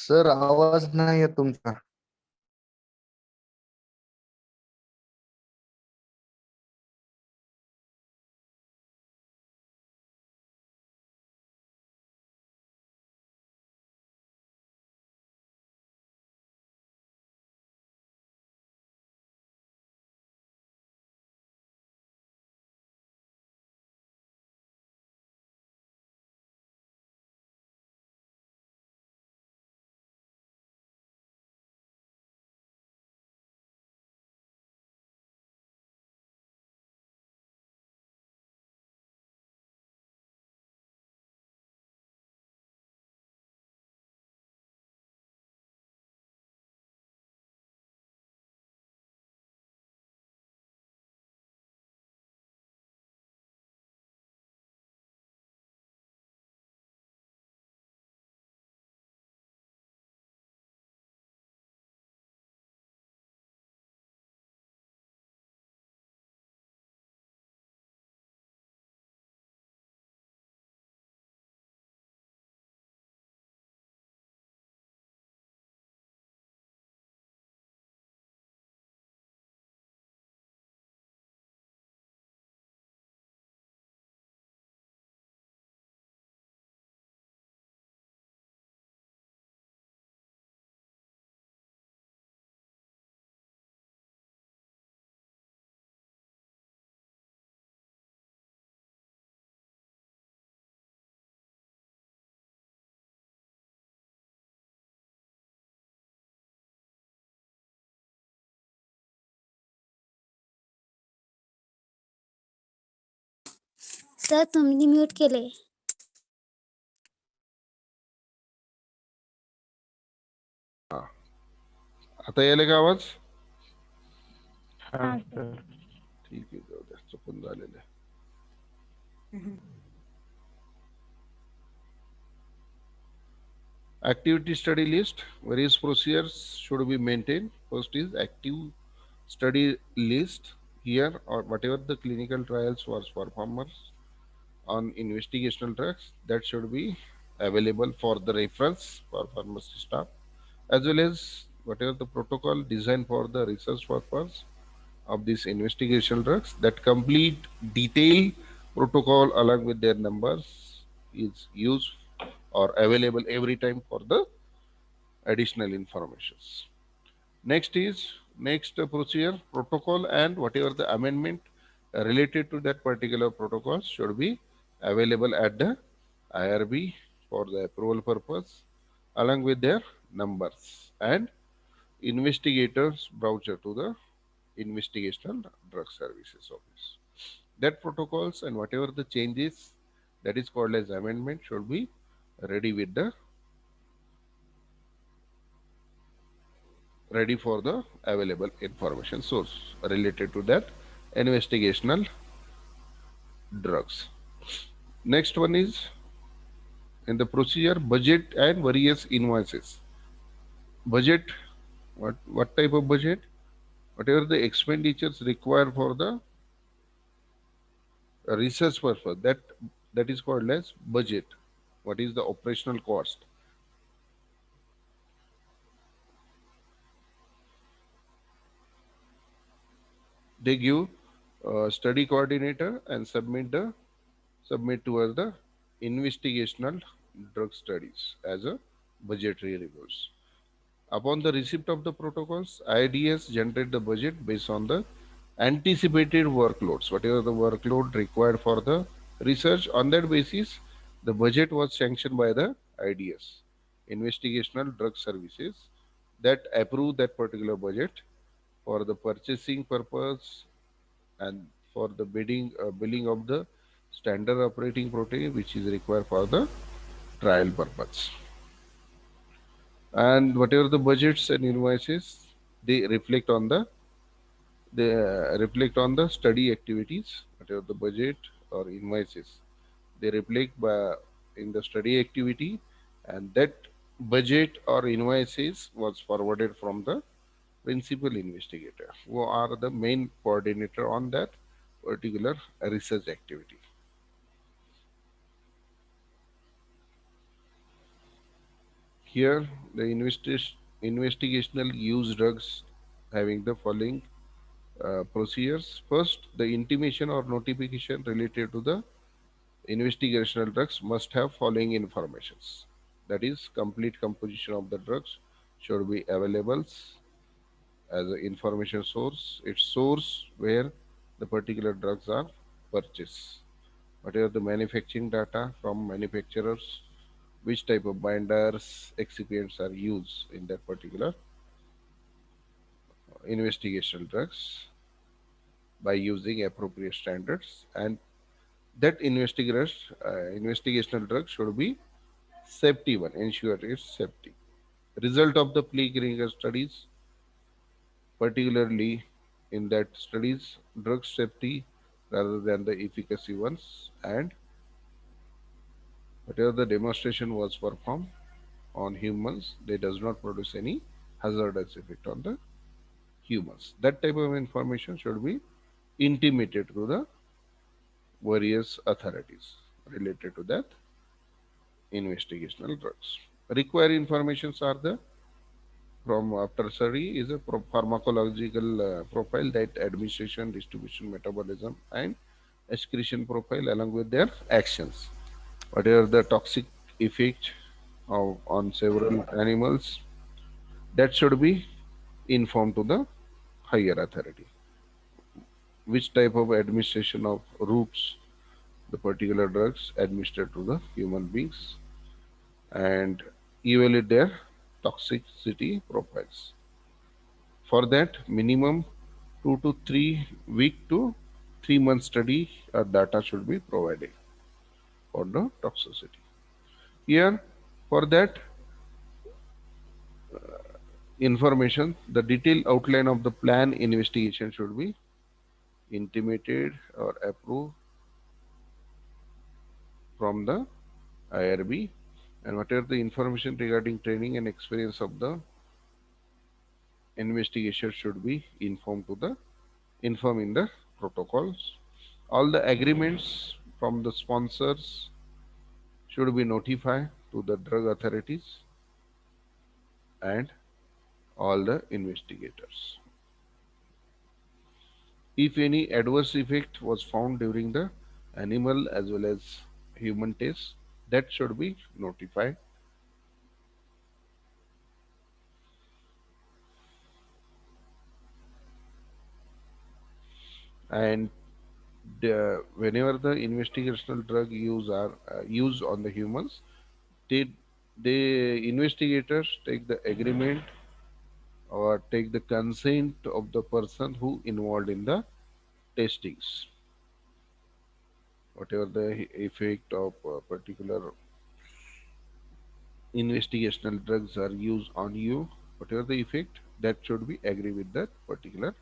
Sir आवाज नाही येत तुमचा. सर तुम्ही म्यूट केले. आता यायला का आवाज? हा सर. ठीक आहे, जाऊ द्या, चुकून झालेलं आहे. Activity study list. Various procedures should be maintained. First is active study list. Here or whatever the clinical trials was performed on investigational drugs, that should be available for the reference for pharmacy staff, as well as whatever the protocol designed for the research purpose of these investigational drugs, that complete detailed protocol along with their numbers is used or available every time for the additional informations. Next procedure protocol and whatever the amendment related to that particular protocol should be available at the IRB for the approval purpose along with their numbers and investigators browser to the investigational drug services office. That protocols and whatever the changes, that is called as amendment, should be ready with the ready for the available information source related to that investigational drugs. Next one is in the procedure budget and various invoices. Budget, what type of budget? Whatever the expenditures required for the research purpose, that is called as budget. What is the operational cost? They give study coordinator and submit towards the investigational drug studies as a budgetary reports. Upon the receipt of the protocols, IDS generate the budget based on the anticipated workloads, whatever the workload required for the research. On that basis, the budget was sanctioned by the IDS, Investigational Drug Services, that approve that particular budget for the purchasing purpose and for the billing of the standard operating procedure which is required for the trial purpose. And whatever the budgets and invoices, they reflect on the study activities. Whatever the budget or invoices, they reflect in the study activity, and that budget or invoices was forwarded from the principal investigator, who are the main coordinator on that particular research activity. Here, the investigational use drugs having the following procedures. First, the intimation or notification related to the investigational drugs must have following informations. That is, complete composition of the drugs should be available as an information source, its source where the particular drugs are purchased. What are the manufacturing data from manufacturers? Which type of binders, excipients are used in that particular investigational drugs by using appropriate standards, and that investigational drug should be safety one, ensure its safety. Result of the preclinical studies, particularly in that studies, drug safety rather than the efficacy ones, and whatever the demonstration was performed on humans, they does not produce any hazardous effect on the humans. That type of information should be intimated to the various authorities related to that investigational drugs. Required informations are the from after study is a pharmacological profile, that administration, distribution, metabolism, and excretion profile along with their actions. Whatever the toxic effect on several animals, that should be informed to the higher authority. Which type of administration of routes the particular drugs administered to the human beings, and evaluate their toxicity profiles. For that, minimum 2 to 3 week to 3 month study data should be provided for the toxicity. Here, for that information, the detailed outline of the plan investigation should be intimated or approved from the IRB, and whatever the information regarding training and experience of the investigator should be informed in the protocols. All the agreements from the sponsors should be notified to the drug authorities and all the investigators. If any adverse effect was found during the animal as well as human test, that should be notified. And whenever the investigational drug use are used on the humans, they the investigators take the agreement or take the consent of the person who involved in the testings. Whatever the effect of particular investigational drugs are used on you, whatever the effect, that should be agree with that particular.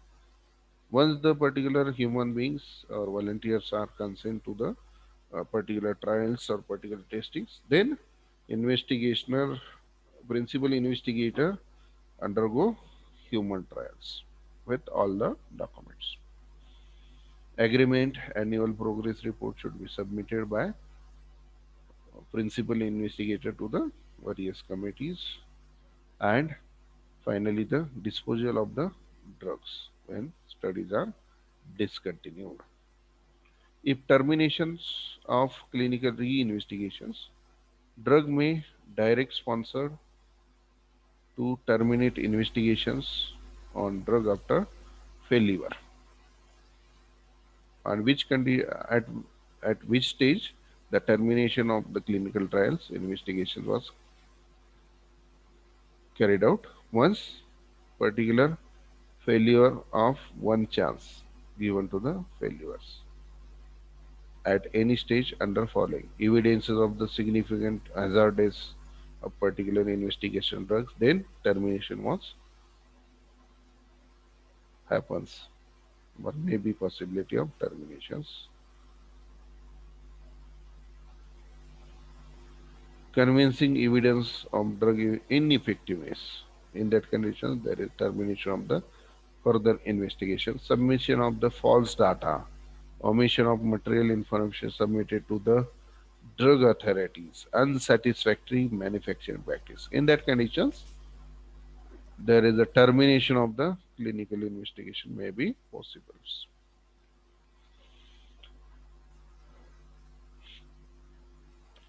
Once the particular human beings or volunteers are consent to the particular trials or particular testings, then investigational principal investigator undergo human trials with all the documents. Agreement annual progress report should be submitted by principal investigator to the various committees, and finally the disposal of the drugs when studies are discontinued. If terminations of clinical re-investigations, drug may direct sponsor to terminate investigations on drug after failure, and at which stage the termination of the clinical trials investigation was carried out once particular failure of one chance given to the failures at any stage under following evidences of the significant hazardous of particular investigation drugs, then termination was happens. But may be possibility of terminations. Convincing evidence of drug ineffectiveness. In that condition, there is termination of the further investigation. Submission of the false data, omission of material information submitted to the drug authorities unsatisfactory manufacturing practice. In that conditions, there is a termination of the clinical investigation may be possible.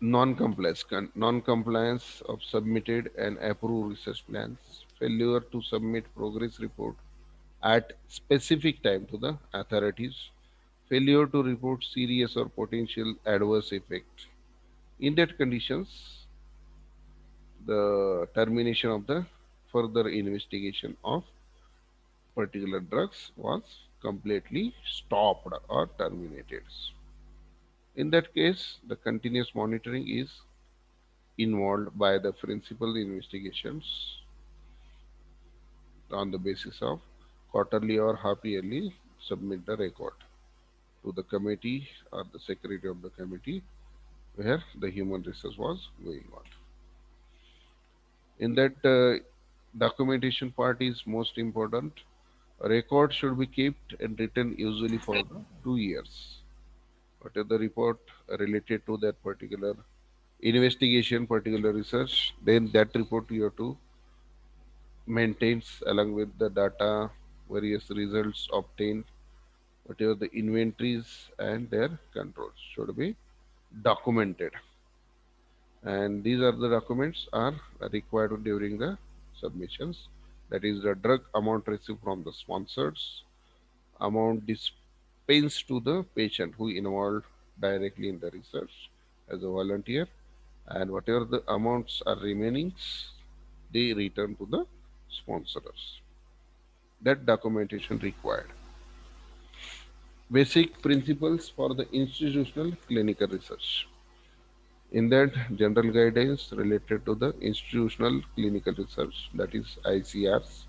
Non-compliance of submitted and approved research plans, failure to submit progress report at specific time to the authorities, failure to report serious or potential adverse effect. In that conditions, the termination of the further investigation of particular drugs was completely stopped or terminated. In that case, the continuous monitoring is involved by the principal investigations on the basis of quarterly or half yearly submit the record to the committee or the secretary of the committee where the human research was going on. In that documentation part is most important. A record should be kept and written usually for the 2 years. What is the report related to that particular investigation, particular research, then that report you have to maintains along with the data, various results obtained, whatever the inventories and their controls should be documented. And these are the documents are required during the submissions. That is the drug amount received from the sponsors, amount dispensed to the patient who involved directly in the research as a volunteer, and whatever the amounts are remaining, they return to the sponsors. That documentation required. Basic principles for the institutional clinical research. In that, general guidelines related to the institutional clinical research, that is ICRs,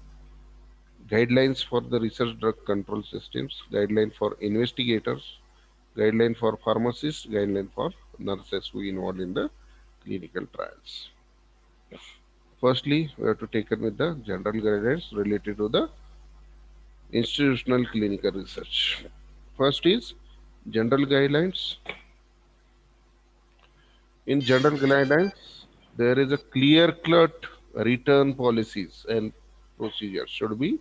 guidelines for the research drug control systems, guideline for investigators, guideline for pharmacists, guideline for nurses who involved in the clinical trials. Firstly, we have to take it with the general guidelines related to the institutional clinical research. First is general guidelines. In general guidelines, there is a clear-cut return policies and procedures should be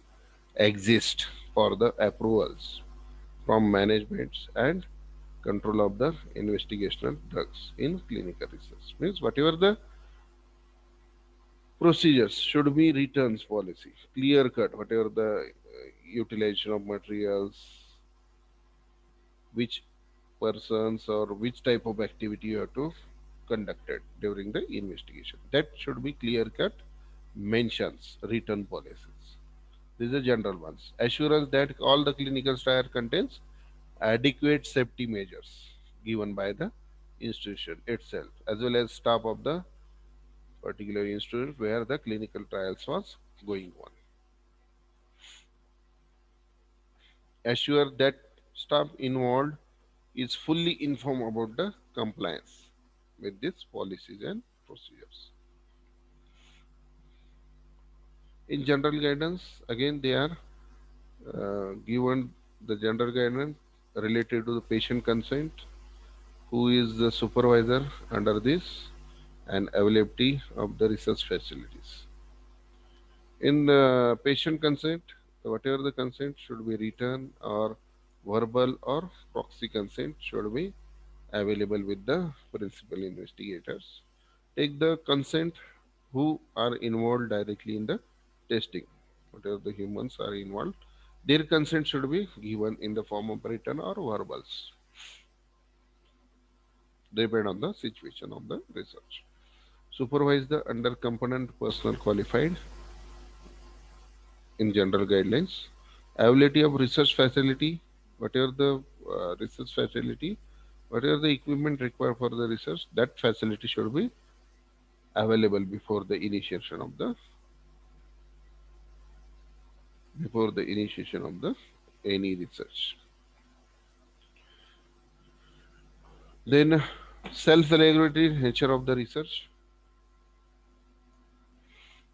exist for the approvals from managements and control of the investigational drugs in clinical research. Means whatever the procedures should be returns policy, clear-cut, whatever the utilization of materials, which persons or which type of activity you have to conducted during the investigation. That should be clear cut mentions written policies. These are general ones. Assurance that all the clinical trial contains adequate safety measures given by the institution itself as well as staff of the particular institute where the clinical trials was going on. Assure that staff involved is fully informed about the compliance with these policies and procedures. In general guidance, again they are given the general guidance related to the patient consent, who is the supervisor under this, and availability of the research facilities. In patient consent, whatever the consent should be written or verbal or proxy consent should be available with the principal investigators. Take the consent who are involved directly in the testing, whatever the humans are involved, their consent should be given in the form of written or verbals, depend on the situation of the research. Supervise the under component personnel qualified in general guidelines. Availability of research facility, whatever the research facility, whatever the equipment required for the research, that facility should be available before the initiation of the any research. Then self-regulatory nature of the research.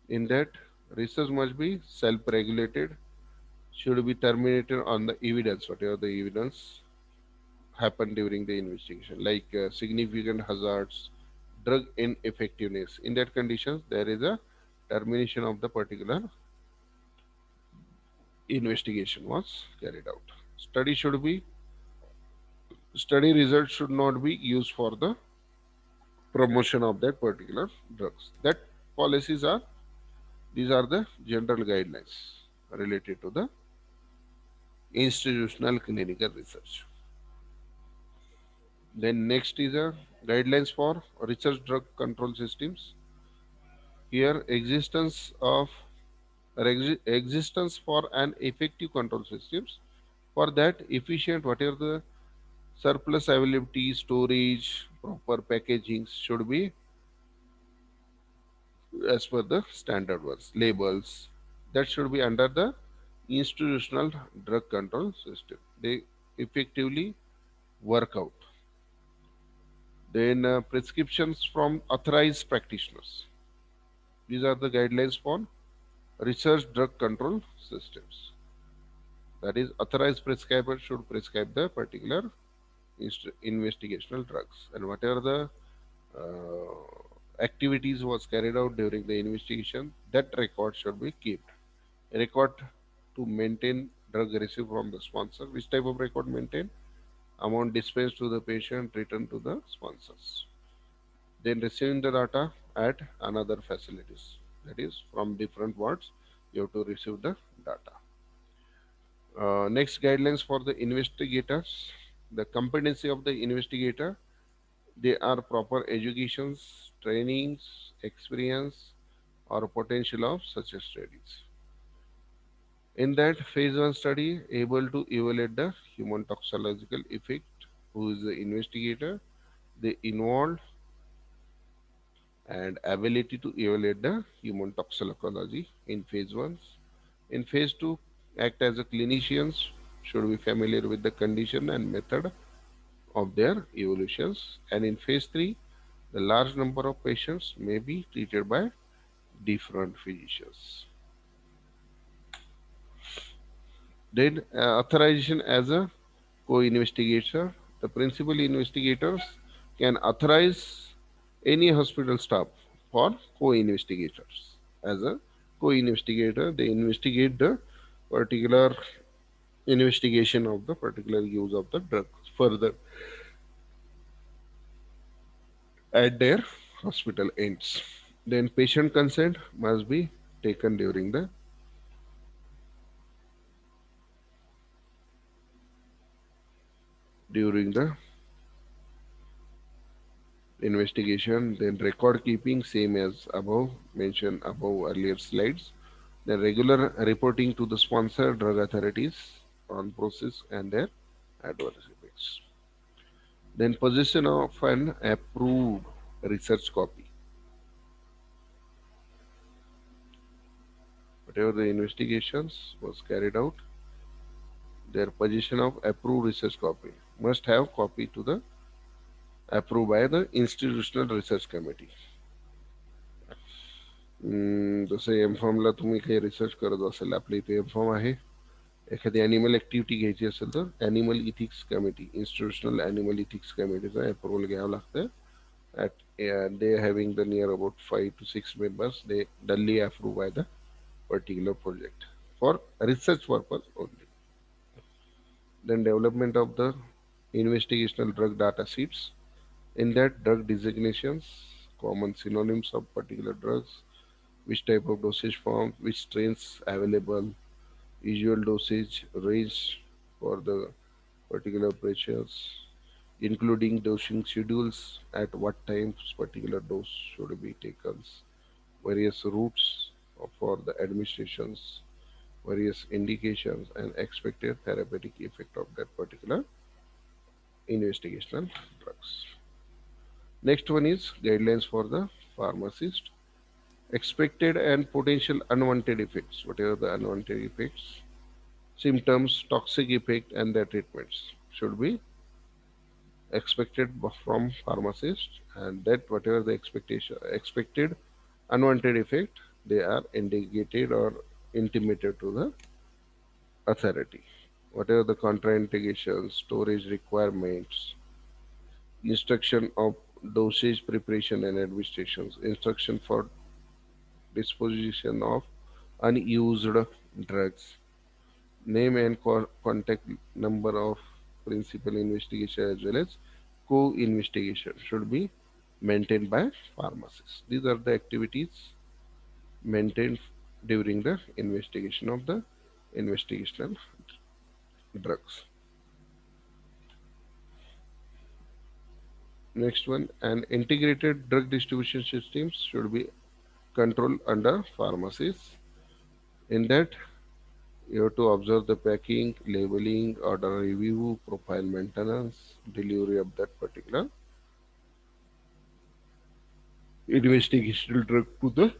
In that, research must be self-regulated, should be terminated on the evidence, whatever the evidence happen during the investigation, like significant hazards, drug ineffectiveness. In that conditions, there is a termination of the particular investigation was carried out. Study should be study results should not be used for the promotion of that particular drugs. That policies are these are the general guidelines related to the institutional clinical research. Then next is a guidelines for research drug control systems. Here existence for an effective control systems. For that efficient whatever the surplus availability, storage, proper packaging should be as per the standard ones, labels that should be under the institutional drug control system. They effectively work out. Then prescriptions from authorized practitioners. These are the guidelines for research drug control systems. That is, authorized prescriber should prescribe the particular investigational drugs, and whatever the activities was carried out during the investigation, that record should be kept. A record to maintain drug received from the sponsor. Which type of record maintain? Amount dispensed to the patient returned to the sponsors. Then receiving the data at another facilities. That is, from different wards, you have to receive the data. Next, guidelines for the investigators. The competency of the investigator. They are proper educations, trainings, experience, or potential of such studies. In that phase 1 study, able to evaluate the human toxicological effect, who is the investigator, the involved, and ability to evaluate the human toxicology in phase 1. In phase 2, act as a clinicians, should be familiar with the condition and method of their evolutions. And in phase 3, the large number of patients may be treated by different physicians. Then authorization as a co-investigator. The principal investigators can authorize any hospital staff for co-investigators. As a co-investigator, they investigate the particular investigation of the particular use of the drug further at their hospital ends. Then patient consent must be taken during the investigation. Then record keeping same as above mentioned above earlier slides. Then regular reporting to the sponsor drug authorities on process and their adverse effects. Then possession of an approved research copy. Whatever the investigations was carried out, their possession of approved research copy must have copy to the approved by the institutional research committee. जसं M फॉर्मला तुम्ही काही research करत असाल, आपल्या इथे M form आहे. एखादी animal activity घ्यायची असेल तर animal ethics committee, institutional animal ethics कमिटीचा अप्रुव्हल घ्यावं लागतं. At they having the near about 5 to 6 members, they duly approved by the particular project for research purpose only. Then development of the investigational drug data sheets. In that, drug designations, common synonyms of particular drugs, which type of dosage form, which strains available, usual dosage range for the particular pressures, including dosing schedules, at what times particular dose should be taken, various routes for the administrations, various indications, and expected therapeutic effect of that particular investigational drugs. Next one is guidelines for the pharmacist. Expected and potential unwanted effects. Whatever the unwanted effects, symptoms, toxic effect, and their treatments should be expected from pharmacist, and that whatever the expected unwanted effect, they are indicated or intimated to the authority. what are the contraindications, storage requirements, instruction of dosage preparation and administrations, instruction for disposition of unused drugs, name and contact number of principal investigation as well as co-investigation should be maintained by pharmacists. These are the activities maintained during the investigation of the investigational drugs. Next one, an integrated drug distribution systems should be controlled under pharmacies. In that, you have to observe the packing, labeling, order review, profile maintenance, delivery of that particular investigational drug to the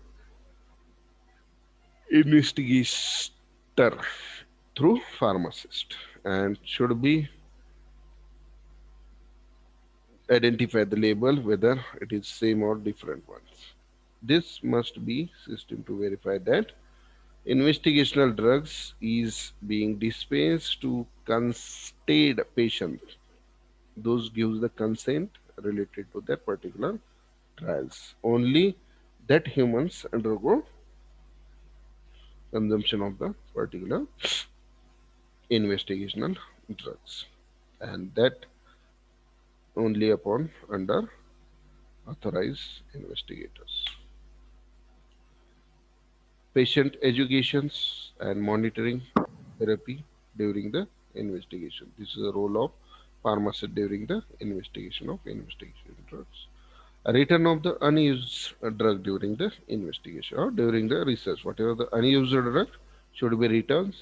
investigator through pharmacist, and should be identify the label whether it is same or different ones. This must be system to verify that investigational drugs is being dispensed to constated patient. Those gives the consent related to that particular trials. Only that humans undergo consumption of the particular investigational drugs, and that only upon under authorized investigators. Patient educations and monitoring therapy during the investigation. This is the role of pharmacist during the investigation of investigation drugs. A return of the unused drug during the investigation or during the research. Whatever the unused drug should be returned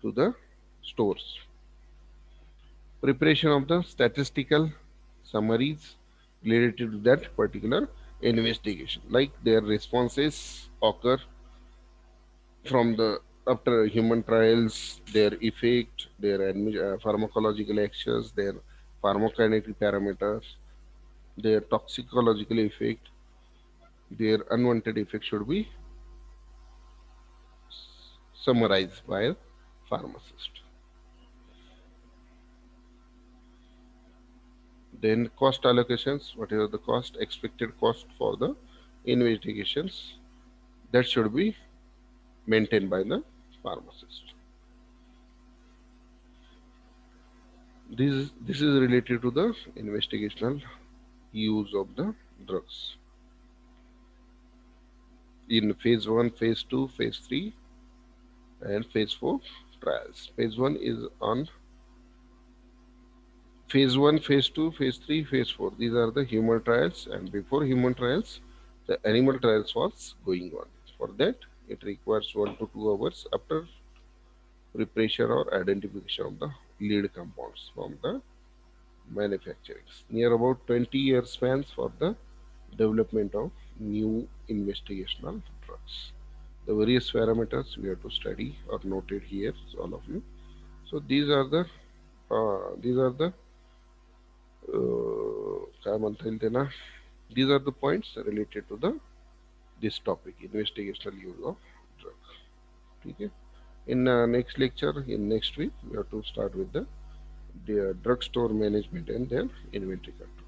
to the stores. Preparation of the statistical summaries related to that particular investigation, like their responses occur from the after human trials, their effect, their pharmacological actions, their pharmacokinetic parameters, their toxicological effect, their unwanted effect should be summarized by a pharmacist. Then cost allocations, whatever the cost, expected cost for the investigations, that should be maintained by the pharmacist. This is related to the investigational use of the drugs in phase 1, phase 2, phase 3, and phase 4 trials. Phase 1 is on phase 1, phase 2, phase 3, phase 4. These are the human trials, and before human trials, the animal trials was going on. For that, it requires 1 to 2 hours after preparation or identification of the lead compounds from the manufacturing. Near about 20 year spans for the development of new investigational drugs. The various parameters we have to study are noted here, all of you. So these are the काय म्हणता येईल त्यांना these are the points related to the this topic, investigational use of drug. Okay. In next lecture, in next week, we have to start with the drugstore management and their inventory control.